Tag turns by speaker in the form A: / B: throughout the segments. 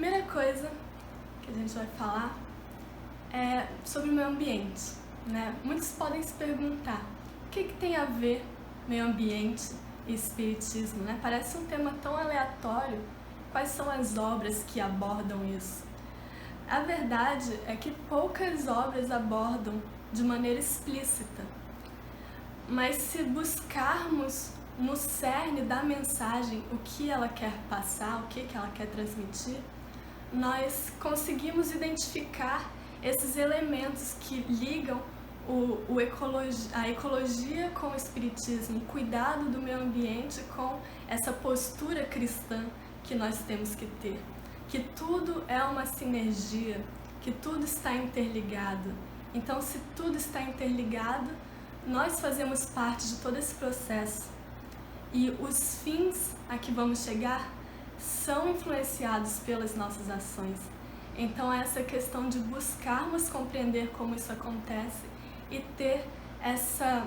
A: primeira coisa que a gente vai falar é sobre o meio ambiente, né? Muitos podem se perguntar, o que tem a ver meio ambiente e espiritismo, né? Parece um tema tão aleatório. Quais são as obras que abordam isso? A verdade é que poucas obras abordam de maneira explícita, mas se buscarmos no cerne da mensagem o que ela quer passar, o que ela quer transmitir, nós conseguimos identificar esses elementos que ligam a ecologia com o espiritismo, o cuidado do meio ambiente com essa postura cristã que nós temos que ter. Que tudo é uma sinergia, que tudo está interligado. Então, se tudo está interligado, nós fazemos parte de todo esse processo. E os fins a que vamos chegar são influenciados pelas nossas ações. Então, essa questão de buscarmos compreender como isso acontece e ter essa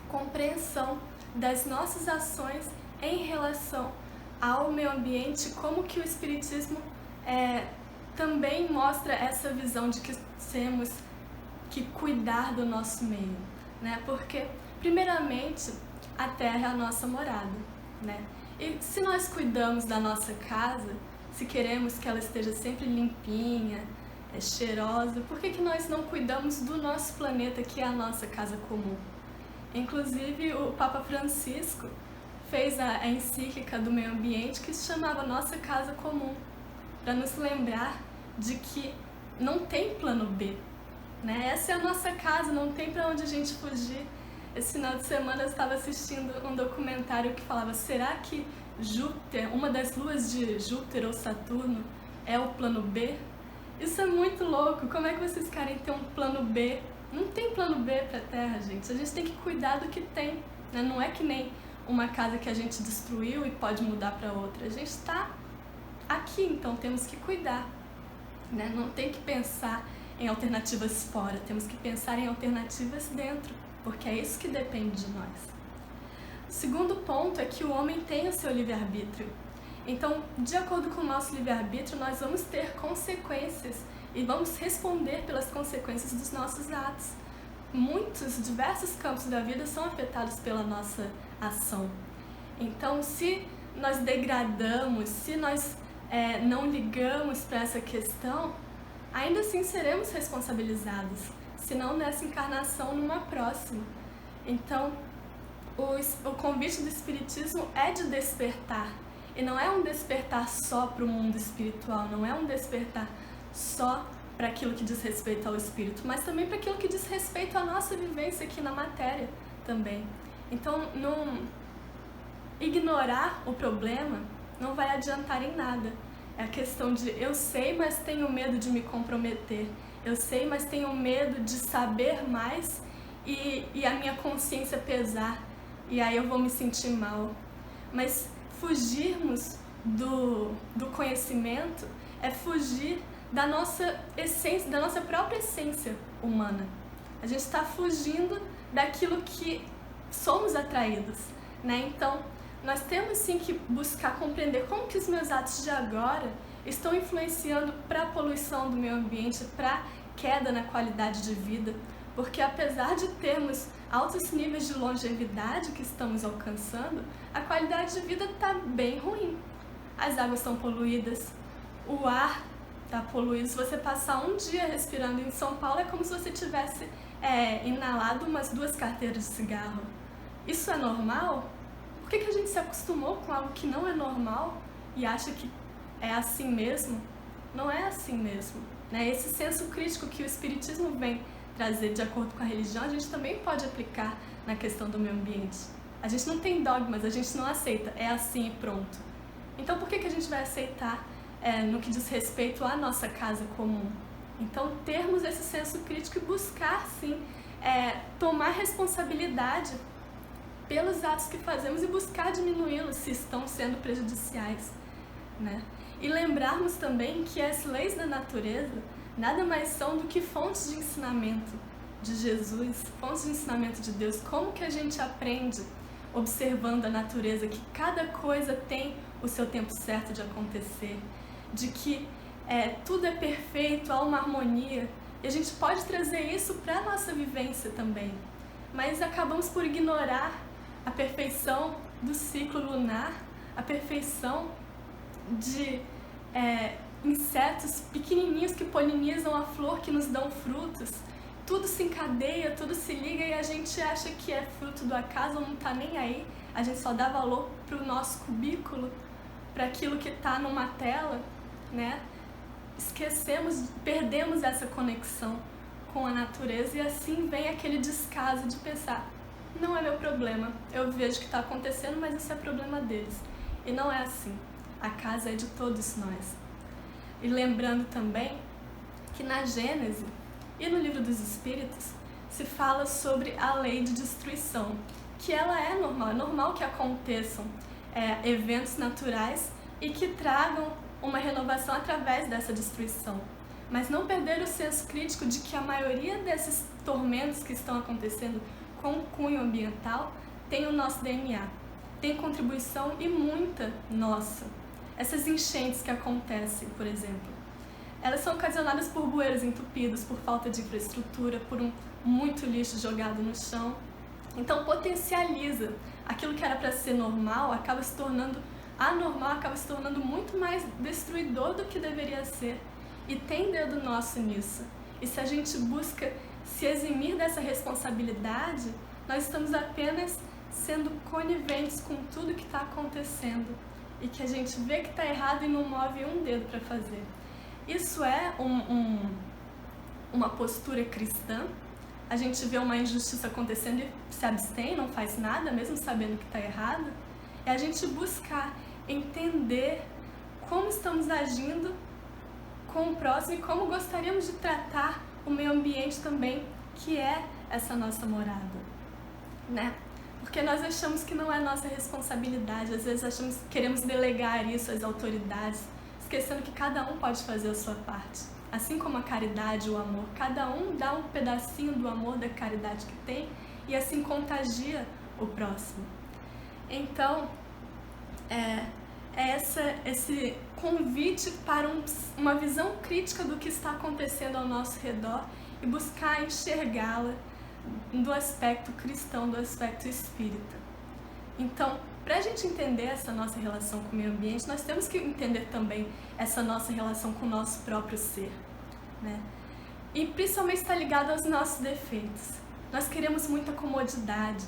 A: compreensão das nossas ações em relação ao meio ambiente, como que o espiritismo também mostra essa visão de que temos que cuidar do nosso meio, né? Porque, primeiramente, a terra é a nossa morada, né? E se nós cuidamos da nossa casa, se queremos que ela esteja sempre limpinha, cheirosa, por que nós não cuidamos do nosso planeta, que é a nossa casa comum? Inclusive, o Papa Francisco fez a encíclica do meio ambiente que se chamava Nossa Casa Comum, para nos lembrar de que não tem plano B, né? Essa é a nossa casa, não tem para onde a gente fugir. Esse final de semana eu estava assistindo um documentário que falava, será que Júpiter, uma das luas de Júpiter ou Saturno, é o plano B? Isso é muito louco, como é que vocês querem ter um plano B? Não tem plano B para a Terra, gente, a gente tem que cuidar do que tem, né? Não é que nem uma casa que a gente destruiu e pode mudar para outra, a gente está aqui, então temos que cuidar, né? Não tem que pensar em alternativas fora, temos que pensar em alternativas dentro, porque é isso que depende de nós. O segundo ponto é que o homem tem o seu livre-arbítrio. Então, de acordo com o nosso livre-arbítrio, nós vamos ter consequências e vamos responder pelas consequências dos nossos atos. Diversos campos da vida são afetados pela nossa ação. Então, se nós degradamos, se nós não ligamos para essa questão, ainda assim seremos responsabilizados, se não nessa encarnação, numa próxima. Então, o convite do Espiritismo é de despertar, e não é um despertar só para o mundo espiritual, não é um despertar só para aquilo que diz respeito ao espírito, mas também para aquilo que diz respeito à nossa vivência aqui na matéria também. Então, não ignorar o problema não vai adiantar em nada. É a questão de eu sei, mas tenho medo de me comprometer. Eu sei, mas tenho medo de saber mais e a minha consciência pesar. E aí eu vou me sentir mal. Mas fugirmos do conhecimento é fugir da nossa essência, da nossa própria essência humana. A gente está fugindo daquilo que somos atraídos, né? Então, nós temos sim que buscar compreender como que os meus atos de agora estão influenciando para a poluição do meio ambiente, para a queda na qualidade de vida, porque apesar de termos altos níveis de longevidade que estamos alcançando, a qualidade de vida está bem ruim. As águas estão poluídas, o ar está poluído. Se você passar um dia respirando em São Paulo, é como se você tivesse inalado umas 2 carteiras de cigarro. Isso é normal? Por que a gente se acostumou com algo que não é normal e acha que é assim mesmo? Não é assim mesmo, né? Esse senso crítico que o Espiritismo vem trazer de acordo com a religião, a gente também pode aplicar na questão do meio ambiente. A gente não tem dogmas, a gente não aceita, é assim e pronto. Então por que a gente vai aceitar no que diz respeito à nossa casa comum? Então termos esse senso crítico e buscar sim tomar responsabilidade pelos atos que fazemos e buscar diminuí-los se estão sendo prejudiciais, né? E lembrarmos também que as leis da natureza nada mais são do que fontes de ensinamento de Jesus, fontes de ensinamento de Deus. Como que a gente aprende observando a natureza, que cada coisa tem o seu tempo certo de acontecer. de que tudo é perfeito, há uma harmonia, e a gente pode trazer isso para a nossa vivência também. Mas acabamos por ignorar a perfeição do ciclo lunar, a perfeição de insetos pequenininhos que polinizam a flor, que nos dão frutos. Tudo se encadeia, tudo se liga e a gente acha que é fruto do acaso ou não está nem aí. A gente só dá valor para o nosso cubículo, para aquilo que está numa tela, né? Esquecemos, perdemos essa conexão com a natureza e assim vem aquele descaso de pensar: não é meu problema, eu vejo que está acontecendo, mas isso é problema deles. E não é assim, a casa é de todos nós. E lembrando também que na Gênese e no Livro dos Espíritos se fala sobre a lei de destruição, que ela é normal que aconteçam eventos naturais e que tragam uma renovação através dessa destruição. Mas não perder o senso crítico de que a maioria desses tormentos que estão acontecendo com o cunho ambiental tem o nosso DNA, tem contribuição e muita nossa. Essas enchentes que acontecem, por exemplo, elas são ocasionadas por bueiros entupidos, por falta de infraestrutura, por muito lixo jogado no chão. Então potencializa aquilo que era para ser normal, acaba se tornando anormal, acaba se tornando muito mais destruidor do que deveria ser. E tem dedo nosso nisso. E se a gente busca se eximir dessa responsabilidade, nós estamos apenas sendo coniventes com tudo que está acontecendo e que a gente vê que está errado e não move um dedo para fazer. Isso é uma postura cristã. A gente vê uma injustiça acontecendo e se abstém, não faz nada, mesmo sabendo que está errado. É a gente buscar entender como estamos agindo com o próximo e como gostaríamos de tratar o meio ambiente também, que é essa nossa morada, né? Porque nós achamos que não é nossa responsabilidade, às vezes queremos delegar isso às autoridades, esquecendo que cada um pode fazer a sua parte. Assim como a caridade, o amor, cada um dá um pedacinho do amor, da caridade que tem e assim contagia o próximo. Então, esse convite para uma visão crítica do que está acontecendo ao nosso redor e buscar enxergá-la do aspecto cristão, do aspecto espírita. Então, para a gente entender essa nossa relação com o meio ambiente, nós temos que entender também essa nossa relação com o nosso próprio ser, né? E principalmente está ligado aos nossos defeitos. Nós queremos muita comodidade.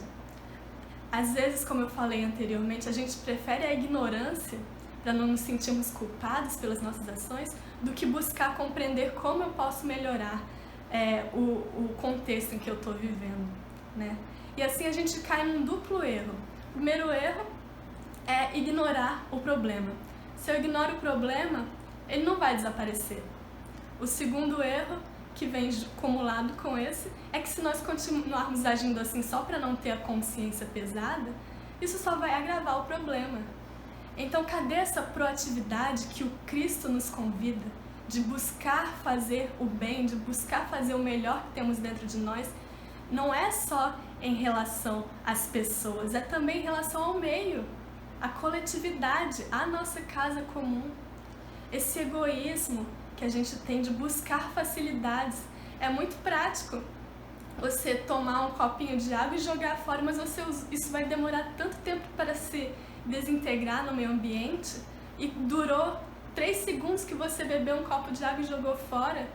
A: Às vezes, como eu falei anteriormente, a gente prefere a ignorância para não nos sentirmos culpados pelas nossas ações do que buscar compreender como eu posso melhorar o contexto em que eu estou vivendo, né? E assim a gente cai num duplo erro. O primeiro erro é ignorar o problema. Se eu ignoro o problema, ele não vai desaparecer. O segundo erro, que vem acumulado com esse, é que se nós continuarmos agindo assim só para não ter a consciência pesada, isso só vai agravar o problema. Então, cadê essa proatividade que o Cristo nos convida de buscar fazer o bem, de buscar fazer o melhor que temos dentro de nós? Não é só em relação às pessoas, é também em relação ao meio, à coletividade, à nossa casa comum. Esse egoísmo que a gente tem de buscar facilidades. É muito prático você tomar um copinho de água e jogar fora, mas isso vai demorar tanto tempo para se desintegrar no meio ambiente e durou 3 segundos que você bebeu um copo de água e jogou fora.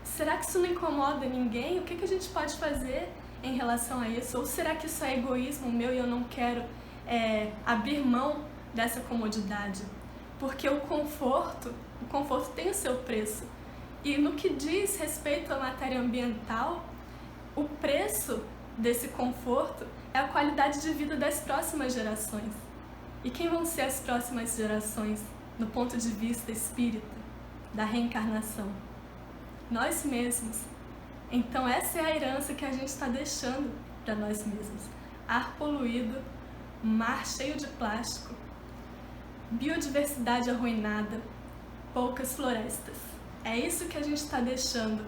A: Será que isso não incomoda ninguém? O que a gente pode fazer em relação a isso? Ou será que isso é egoísmo meu e eu não quero abrir mão dessa comodidade? Porque o conforto tem o seu preço. E no que diz respeito à matéria ambiental, o preço desse conforto é a qualidade de vida das próximas gerações. E quem vão ser as próximas gerações, no ponto de vista espírita, da reencarnação? Nós mesmos. Então essa é a herança que a gente está deixando para nós mesmos. Ar poluído, mar cheio de plástico, biodiversidade arruinada, poucas florestas. É isso que a gente está deixando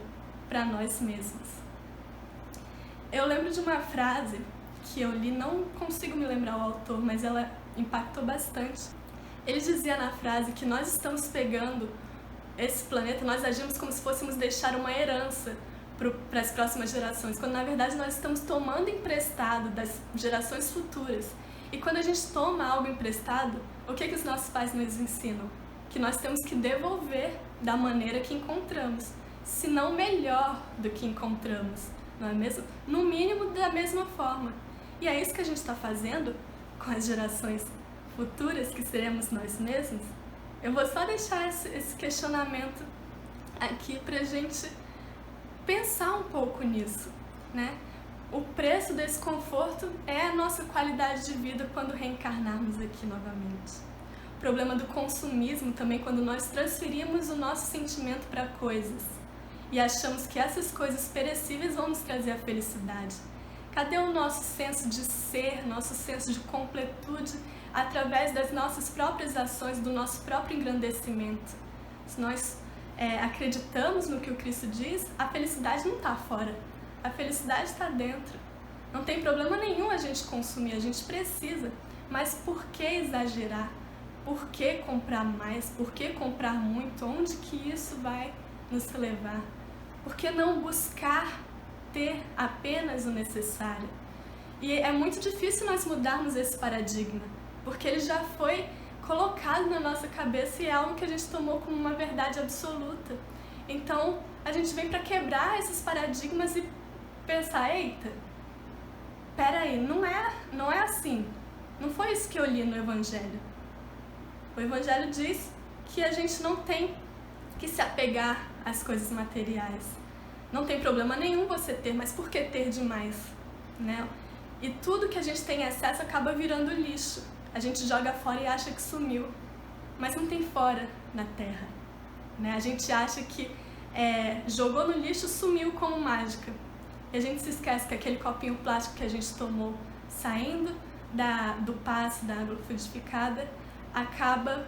A: para nós mesmos. Eu lembro de uma frase que eu li, não consigo me lembrar o autor, mas ela impactou bastante. Ele dizia na frase que nós estamos pegando esse planeta, nós agimos como se fôssemos deixar uma herança para as próximas gerações, quando na verdade nós estamos tomando emprestado das gerações futuras. E quando a gente toma algo emprestado, o que os nossos pais nos ensinam? Que nós temos que devolver da maneira que encontramos, se não melhor do que encontramos, não é mesmo? No mínimo da mesma forma. E é isso que a gente está fazendo com as gerações futuras, que seremos nós mesmos. Eu vou só deixar esse questionamento aqui para a gente pensar um pouco nisso, né? O preço desse conforto é a nossa qualidade de vida quando reencarnarmos aqui novamente. O problema do consumismo também, quando nós transferimos o nosso sentimento para coisas e achamos que essas coisas perecíveis vão nos trazer a felicidade. Cadê o nosso senso de ser, nosso senso de completude através das nossas próprias ações, do nosso próprio engrandecimento? Se nós acreditamos no que o Cristo diz, a felicidade não está fora, a felicidade está dentro. Não tem problema nenhum a gente consumir, a gente precisa, mas por que exagerar? Por que comprar mais? Por que comprar muito? Onde que isso vai nos levar? Por que não buscar ter apenas o necessário? E é muito difícil nós mudarmos esse paradigma, porque ele já foi colocado na nossa cabeça e é algo que a gente tomou como uma verdade absoluta. Então, a gente vem para quebrar esses paradigmas e pensar, eita, peraí, não é assim. Não foi isso que eu li no Evangelho. O Evangelho diz que a gente não tem que se apegar às coisas materiais. Não tem problema nenhum você ter, mas por que ter demais, né? E tudo que a gente tem acesso acaba virando lixo. A gente joga fora e acha que sumiu, mas não tem fora na Terra, né? A gente acha que jogou no lixo, sumiu como mágica. E a gente se esquece que aquele copinho plástico que a gente tomou saindo do passe da água fluidificada acaba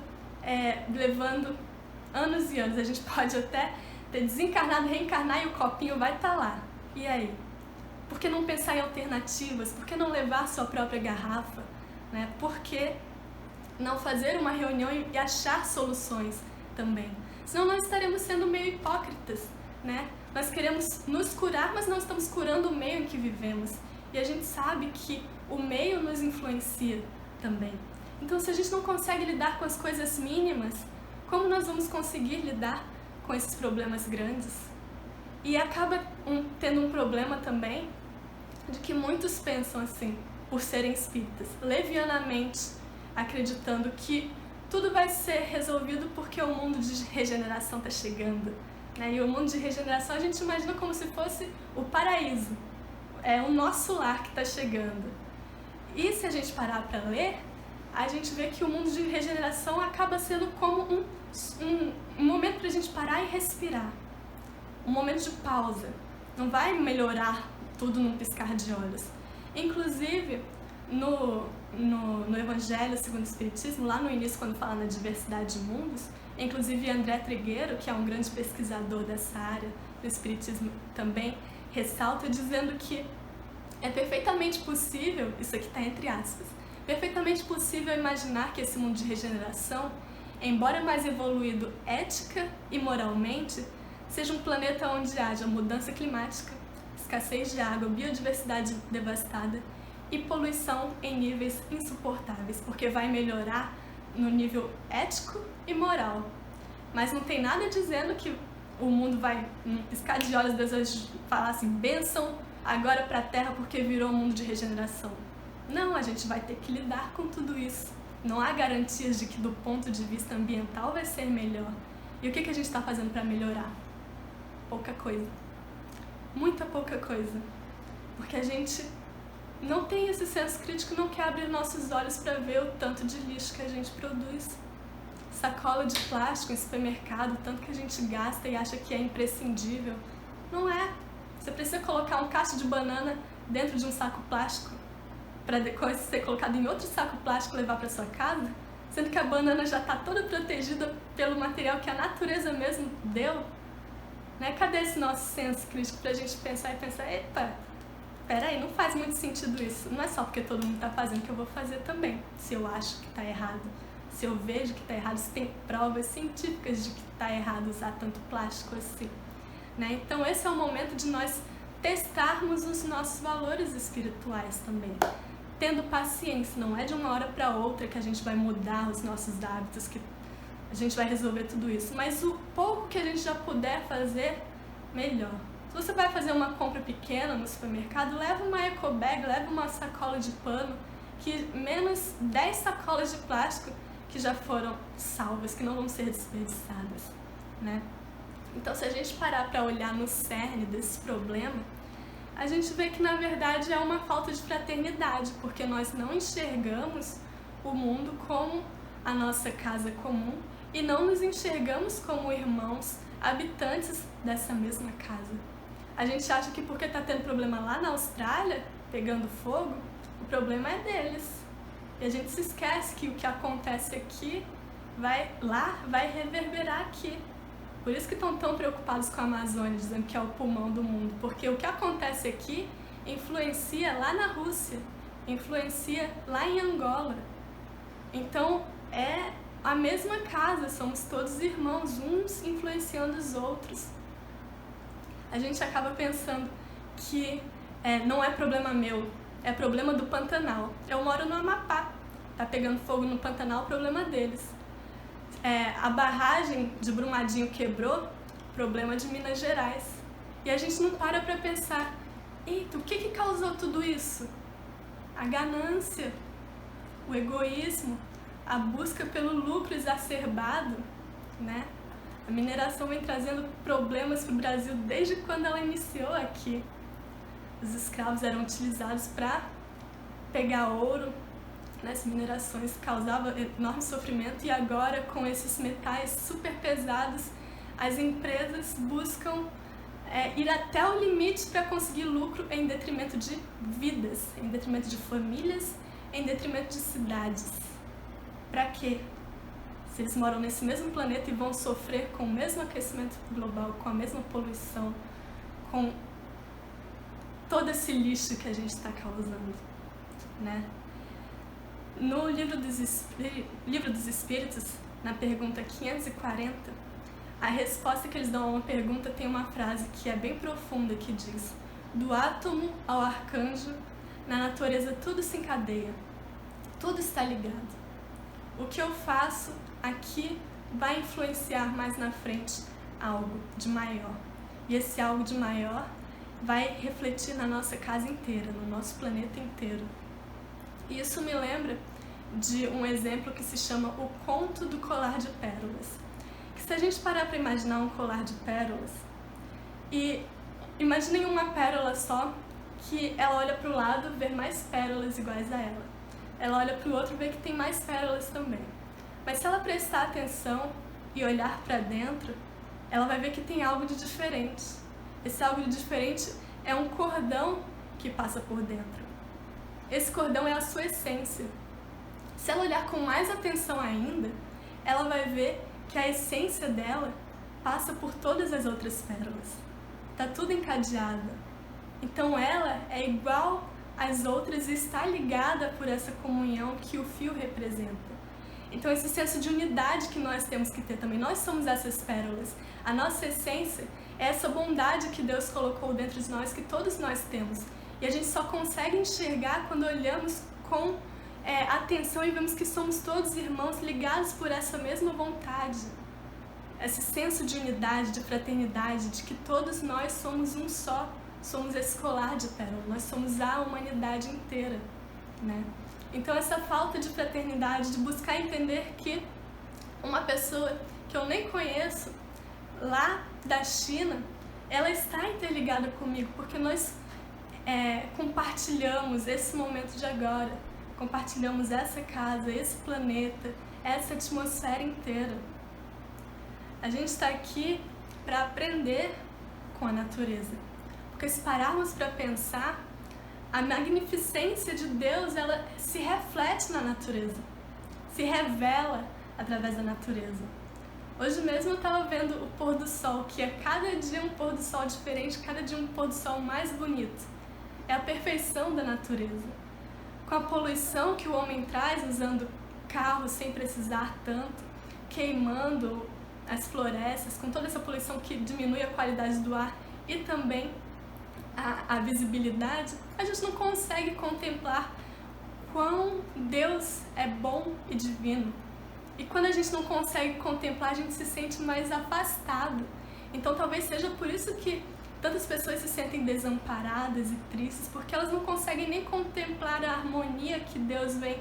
A: levando anos e anos. A gente pode até ter desencarnado, reencarnar e o copinho vai estar lá. E aí? Por que não pensar em alternativas? Por que não levar sua própria garrafa? Né? Por que não fazer uma reunião e achar soluções também? Senão nós estaremos sendo meio hipócritas, né? Nós queremos nos curar, mas não estamos curando o meio em que vivemos. E a gente sabe que o meio nos influencia também. Então, se a gente não consegue lidar com as coisas mínimas, como nós vamos conseguir lidar com esses problemas grandes? E acaba tendo um problema também de que muitos pensam assim, por serem espíritas, levianamente, acreditando que tudo vai ser resolvido porque o mundo de regeneração está chegando. Né? E o mundo de regeneração a gente imagina como se fosse o paraíso, é o nosso lar que está chegando. E se a gente parar para ler, a gente vê que o mundo de regeneração acaba sendo como um momento para a gente parar e respirar, um momento de pausa. Não vai melhorar tudo num piscar de olhos. Inclusive, no Evangelho segundo o Espiritismo, lá no início, quando fala na diversidade de mundos, inclusive André Trigueiro, que é um grande pesquisador dessa área do Espiritismo, também ressalta, dizendo que é perfeitamente possível, isso aqui está entre aspas, perfeitamente possível imaginar que esse mundo de regeneração, embora mais evoluído ética e moralmente, seja um planeta onde haja mudança climática, escassez de água, biodiversidade devastada e poluição em níveis insuportáveis, porque vai melhorar no nível ético e moral. Mas não tem nada dizendo que o mundo vai, num piscar de olhos, Deus falar assim, bênção agora para a Terra porque virou um mundo de regeneração. Não, a gente vai ter que lidar com tudo isso. Não há garantias de que do ponto de vista ambiental vai ser melhor. E o que a gente está fazendo para melhorar? Pouca coisa. Muita pouca coisa. Porque a gente não tem esse senso crítico, não quer abrir nossos olhos para ver o tanto de lixo que a gente produz. Sacola de plástico em supermercado, tanto que a gente gasta e acha que é imprescindível. Não é. Você precisa colocar um cacho de banana dentro de um saco plástico para depois ser colocado em outro saco plástico e levar para sua casa, sendo que a banana já está toda protegida pelo material que a natureza mesmo deu. Né? Cadê esse nosso senso crítico para a gente pensar e pensar, epa, peraí, não faz muito sentido isso. Não é só porque todo mundo está fazendo que eu vou fazer também, se eu acho que está errado. Se eu vejo que está errado, se tem provas científicas de que está errado usar tanto plástico assim, né? Então esse é o momento de nós testarmos os nossos valores espirituais também. Tendo paciência, não é de uma hora para outra que a gente vai mudar os nossos hábitos, que a gente vai resolver tudo isso. Mas o pouco que a gente já puder fazer, melhor. Se você vai fazer uma compra pequena no supermercado, leva uma eco bag, leva uma sacola de pano, que menos 10 sacolas de plástico que já foram salvas, que não vão ser desperdiçadas, né? Então, se a gente parar para olhar no cerne desse problema, a gente vê que na verdade é uma falta de fraternidade, porque nós não enxergamos o mundo como a nossa casa comum e não nos enxergamos como irmãos habitantes dessa mesma casa. A gente acha que porque está tendo problema lá na Austrália, pegando fogo, o problema é deles. E a gente se esquece que o que acontece aqui vai reverberar aqui. Por isso que estão tão preocupados com a Amazônia, dizendo que é o pulmão do mundo. Porque o que acontece aqui influencia lá na Rússia, influencia lá em Angola. Então é a mesma casa, somos todos irmãos, uns influenciando os outros. A gente acaba pensando que não é problema meu, é problema do Pantanal. Eu moro no Amapá, tá pegando fogo no Pantanal, problema deles. A barragem de Brumadinho quebrou, problema de Minas Gerais. E a gente não para pensar, eita, o que causou tudo isso? A ganância, o egoísmo, a busca pelo lucro exacerbado, né? A mineração vem trazendo problemas para o Brasil desde quando ela iniciou aqui. Os escravos eram utilizados para pegar ouro, né? As minerações causavam enorme sofrimento e agora, com esses metais super pesados, as empresas buscam ir até o limite para conseguir lucro em detrimento de vidas, em detrimento de famílias, em detrimento de cidades. Para quê? Se eles moram nesse mesmo planeta e vão sofrer com o mesmo aquecimento global, com a mesma poluição, com todo esse lixo que a gente está causando, né? No Livro dos Espíritos, na pergunta 540, a resposta que eles dão a uma pergunta tem uma frase que é bem profunda, que diz: do átomo ao arcanjo, na natureza tudo se encadeia, tudo está ligado. O que eu faço aqui vai influenciar mais na frente algo de maior. E esse algo de maior vai refletir na nossa casa inteira, no nosso planeta inteiro. E isso me lembra de um exemplo que se chama o conto do colar de pérolas. Que se a gente parar para imaginar um colar de pérolas, e imaginem uma pérola só, que ela olha para o lado, vê mais pérolas iguais a ela. Ela olha para o outro e vê que tem mais pérolas também. Mas se ela prestar atenção e olhar para dentro, ela vai ver que tem algo de diferente. Esse algo de diferente é um cordão que passa por dentro. Esse cordão é a sua essência. Se ela olhar com mais atenção ainda, ela vai ver que a essência dela passa por todas as outras pérolas. Está tudo encadeado. Então ela é igual às outras e está ligada por essa comunhão que o fio representa. Então esse senso de unidade que nós temos que ter também. Nós somos essas pérolas. A nossa essência é essa bondade que Deus colocou dentro de nós, que todos nós temos. E a gente só consegue enxergar quando olhamos com atenção e vemos que somos todos irmãos ligados por essa mesma vontade. Esse senso de unidade, de fraternidade, de que todos nós somos um só. Somos esse colar de pérola, nós somos a humanidade inteira, né? Então essa falta de fraternidade, de buscar entender que uma pessoa que eu nem conheço, lá da China, ela está interligada comigo, porque nós compartilhamos esse momento de agora, compartilhamos essa casa, esse planeta, essa atmosfera inteira. A gente está aqui para aprender com a natureza. Porque se pararmos para pensar, a magnificência de Deus, ela se reflete na natureza, se revela através da natureza. Hoje mesmo eu estava vendo o pôr do sol, que é cada dia um pôr do sol diferente, cada dia um pôr do sol mais bonito. É a perfeição da natureza. Com a poluição que o homem traz, usando carro sem precisar tanto, queimando as florestas, com toda essa poluição que diminui a qualidade do ar e também a visibilidade, a gente não consegue contemplar quão Deus é bom e divino. E quando a gente não consegue contemplar, a gente se sente mais afastado. Então talvez seja por isso que tantas pessoas se sentem desamparadas e tristes, porque elas não conseguem nem contemplar a harmonia que Deus vem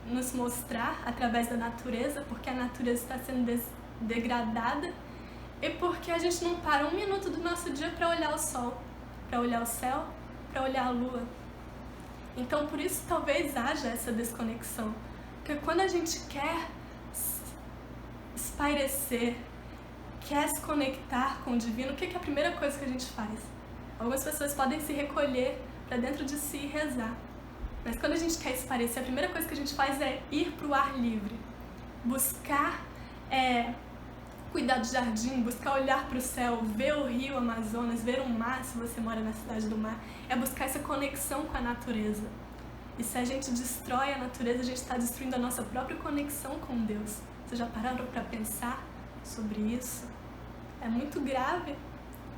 A: nos mostrar através da natureza, porque a natureza está sendo degradada, e porque a gente não para um minuto do nosso dia para olhar o sol, para olhar o céu, para olhar a lua. Então por isso talvez haja essa desconexão, porque quando a gente quer espairecer, quer se conectar com o divino, o que é a primeira coisa que a gente faz? Algumas pessoas podem se recolher para dentro de si e rezar. Mas quando a gente quer espairecer, a primeira coisa que a gente faz é ir para o ar livre. Buscar cuidar do jardim, buscar olhar para o céu, ver o rio Amazonas, ver o mar, se você mora na cidade do mar. É buscar essa conexão com a natureza. E se a gente destrói a natureza, a gente está destruindo a nossa própria conexão com Deus. Vocês já pararam para pensar sobre isso? É muito grave,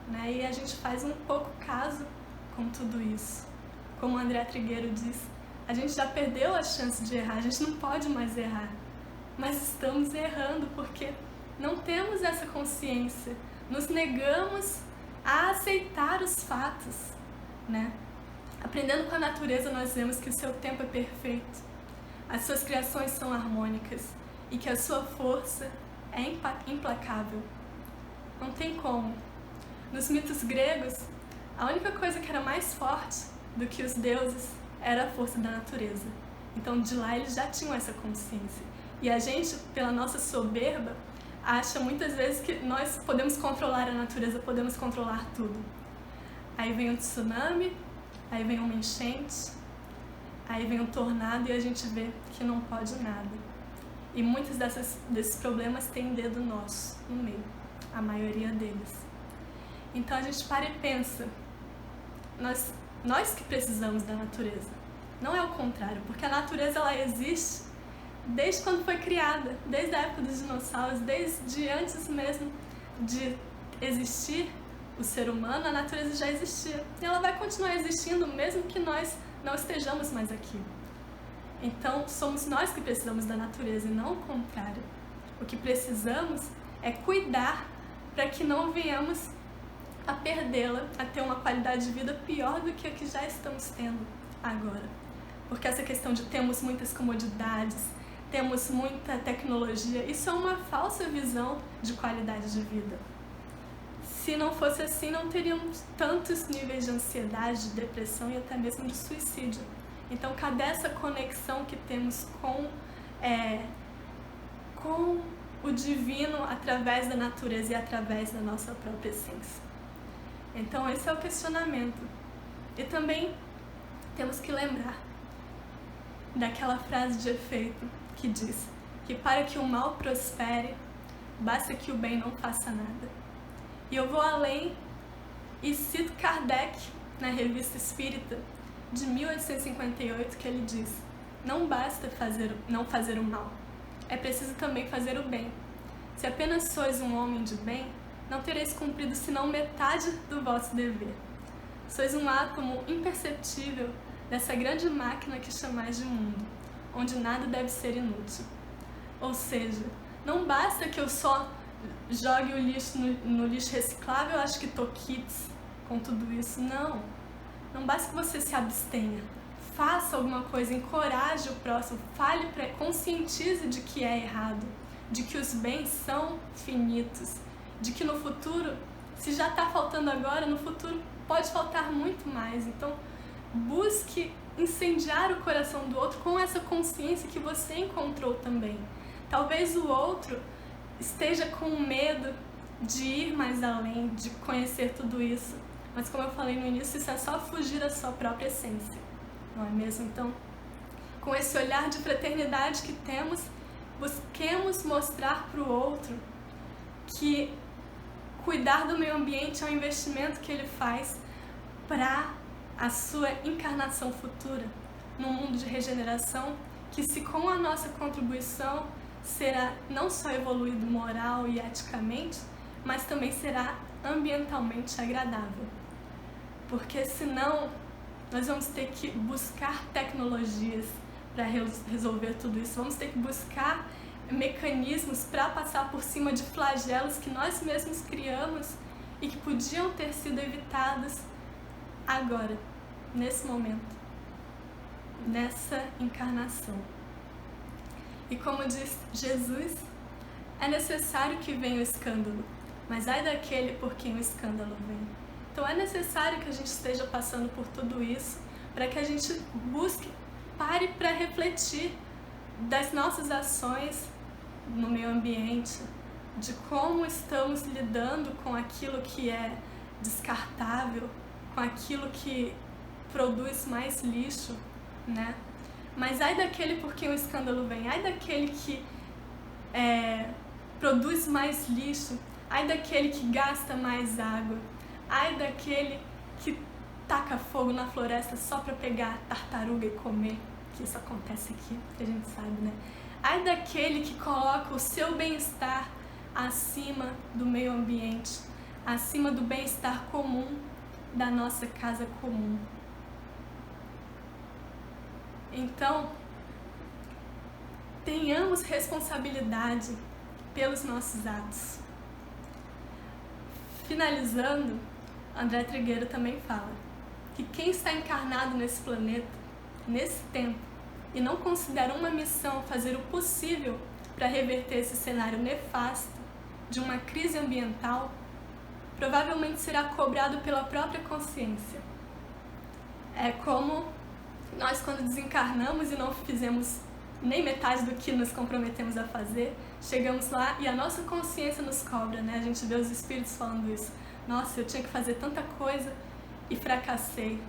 A: né? E a gente faz um pouco caso com tudo isso. Como o André Trigueiro diz, a gente já perdeu a chance de errar, a gente não pode mais errar. Mas estamos errando porque não temos essa consciência, nos negamos a aceitar os fatos, né? Aprendendo com a natureza, nós vemos que o seu tempo é perfeito, as suas criações são harmônicas e que a sua força é implacável. Não tem como. Nos mitos gregos, a única coisa que era mais forte do que os deuses era a força da natureza. Então de lá eles já tinham essa consciência. E a gente, pela nossa soberba, acha muitas vezes que nós podemos controlar a natureza, podemos controlar tudo. Aí vem um tsunami, aí vem uma enchente, aí vem um tornado e a gente vê que não pode nada. E muitos desses problemas têm dedo nosso no meio, a maioria deles. Então a gente para e pensa, nós que precisamos da natureza, não é o contrário, porque a natureza ela existe desde quando foi criada, desde a época dos dinossauros, desde antes mesmo de existir o ser humano, a natureza já existia. E ela vai continuar existindo mesmo que nós não estejamos mais aqui. Então, somos nós que precisamos da natureza e não o contrário. O que precisamos é cuidar para que não venhamos a perdê-la, a ter uma qualidade de vida pior do que a que já estamos tendo agora. Porque essa questão de temos muitas comodidades, temos muita tecnologia, isso é uma falsa visão de qualidade de vida. Se não fosse assim, não teríamos tantos níveis de ansiedade, de depressão e até mesmo de suicídio. Então, cadê essa conexão que temos com o divino através da natureza e através da nossa própria essência? Então, esse é o questionamento. E também temos que lembrar daquela frase de efeito que diz que para que o mal prospere, basta que o bem não faça nada. E eu vou além e cito Kardec na Revista Espírita de 1858, que ele diz: não basta não fazer o mal, é preciso também fazer o bem. Se apenas sois um homem de bem, não tereis cumprido senão metade do vosso dever. Sois um átomo imperceptível dessa grande máquina que chamais de mundo, onde nada deve ser inútil. Ou seja, não basta que eu só jogue o lixo no lixo reciclável, eu acho que tô quites com tudo isso. Não. Não basta que você se abstenha. Faça alguma coisa, encoraje o próximo, conscientize de que é errado, de que os bens são finitos, de que no futuro, se já está faltando agora, no futuro pode faltar muito mais. Então, busque incendiar o coração do outro com essa consciência que você encontrou também. Talvez o outro esteja com medo de ir mais além, de conhecer tudo isso. Mas como eu falei no início, isso é só fugir da sua própria essência, não é mesmo? Então, com esse olhar de fraternidade que temos, busquemos mostrar para o outro que cuidar do meio ambiente é um investimento que ele faz para a sua encarnação futura, num mundo de regeneração que se com a nossa contribuição será não só evoluído moral e eticamente, mas também será ambientalmente agradável. Porque senão nós vamos ter que buscar tecnologias para resolver tudo isso, vamos ter que buscar mecanismos para passar por cima de flagelos que nós mesmos criamos e que podiam ter sido evitados agora, nesse momento, nessa encarnação. E como diz Jesus, é necessário que venha o escândalo, mas ai daquele por quem o escândalo vem. Então é necessário que a gente esteja passando por tudo isso para que a gente pare para refletir das nossas ações no meio ambiente, de como estamos lidando com aquilo que é descartável, com aquilo que produz mais lixo, né? Mas ai daquele por quem o escândalo vem, ai daquele que produz mais lixo, ai daquele que gasta mais água, ai daquele que taca fogo na floresta só para pegar tartaruga e comer, que isso acontece aqui, que a gente sabe, né? Ai daquele que coloca o seu bem-estar acima do meio ambiente, acima do bem-estar comum da nossa casa comum. Então, tenhamos responsabilidade pelos nossos atos. Finalizando, André Trigueiro também fala que quem está encarnado nesse planeta, nesse tempo, e não considera uma missão fazer o possível para reverter esse cenário nefasto de uma crise ambiental, provavelmente será cobrado pela própria consciência. É como nós, quando desencarnamos e não fizemos nem metade do que nos comprometemos a fazer, chegamos lá e a nossa consciência nos cobra, né? A gente vê os espíritos falando isso. Nossa, eu tinha que fazer tanta coisa e fracassei.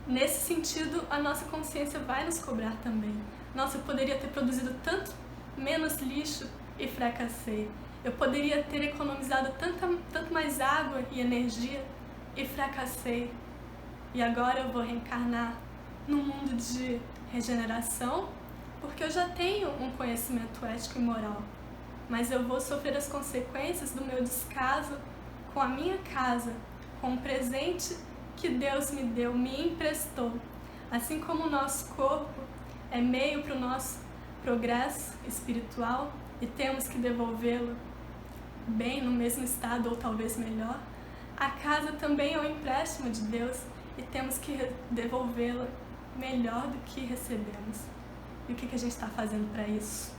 A: Nesse sentido, a nossa consciência vai nos cobrar também. Nossa, eu poderia ter produzido tanto menos lixo e fracassei. Eu poderia ter economizado tanto mais água e energia e fracassei. E agora eu vou reencarnar num mundo de regeneração, porque eu já tenho um conhecimento ético e moral. Mas eu vou sofrer as consequências do meu descaso com a minha casa, com o presente que Deus me deu, me emprestou. Assim como o nosso corpo é meio para o nosso progresso espiritual e temos que devolvê-lo bem no mesmo estado ou talvez melhor, a casa também é um empréstimo de Deus e temos que devolvê-la melhor do que recebemos. E o que a gente está fazendo para isso,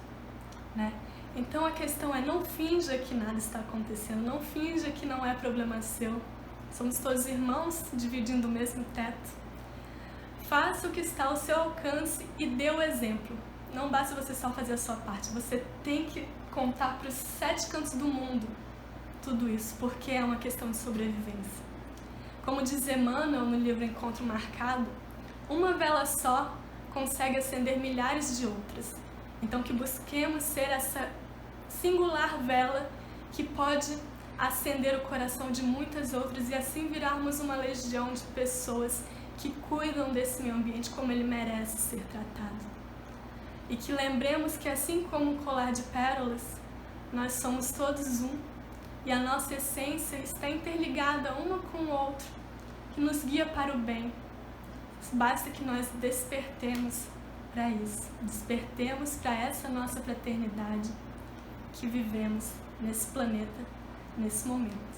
A: né? Então a questão é, não finja que nada está acontecendo, não finja que não é problema seu. Somos todos irmãos dividindo o mesmo teto. Faça o que está ao seu alcance e dê o exemplo. Não basta você só fazer a sua parte, você tem que contar para os 7 cantos do mundo tudo isso, porque é uma questão de sobrevivência. Como diz Emmanuel no livro Encontro Marcado, uma vela só consegue acender milhares de outras. Então que busquemos ser essa singular vela que pode acender o coração de muitas outras e assim virarmos uma legião de pessoas que cuidam desse meio ambiente como ele merece ser tratado. E que lembremos que assim como um colar de pérolas, nós somos todos um e a nossa essência está interligada uma com o outro, que nos guia para o bem. Basta que nós despertemos para isso, despertemos para essa nossa fraternidade que vivemos nesse planeta, nesse momento.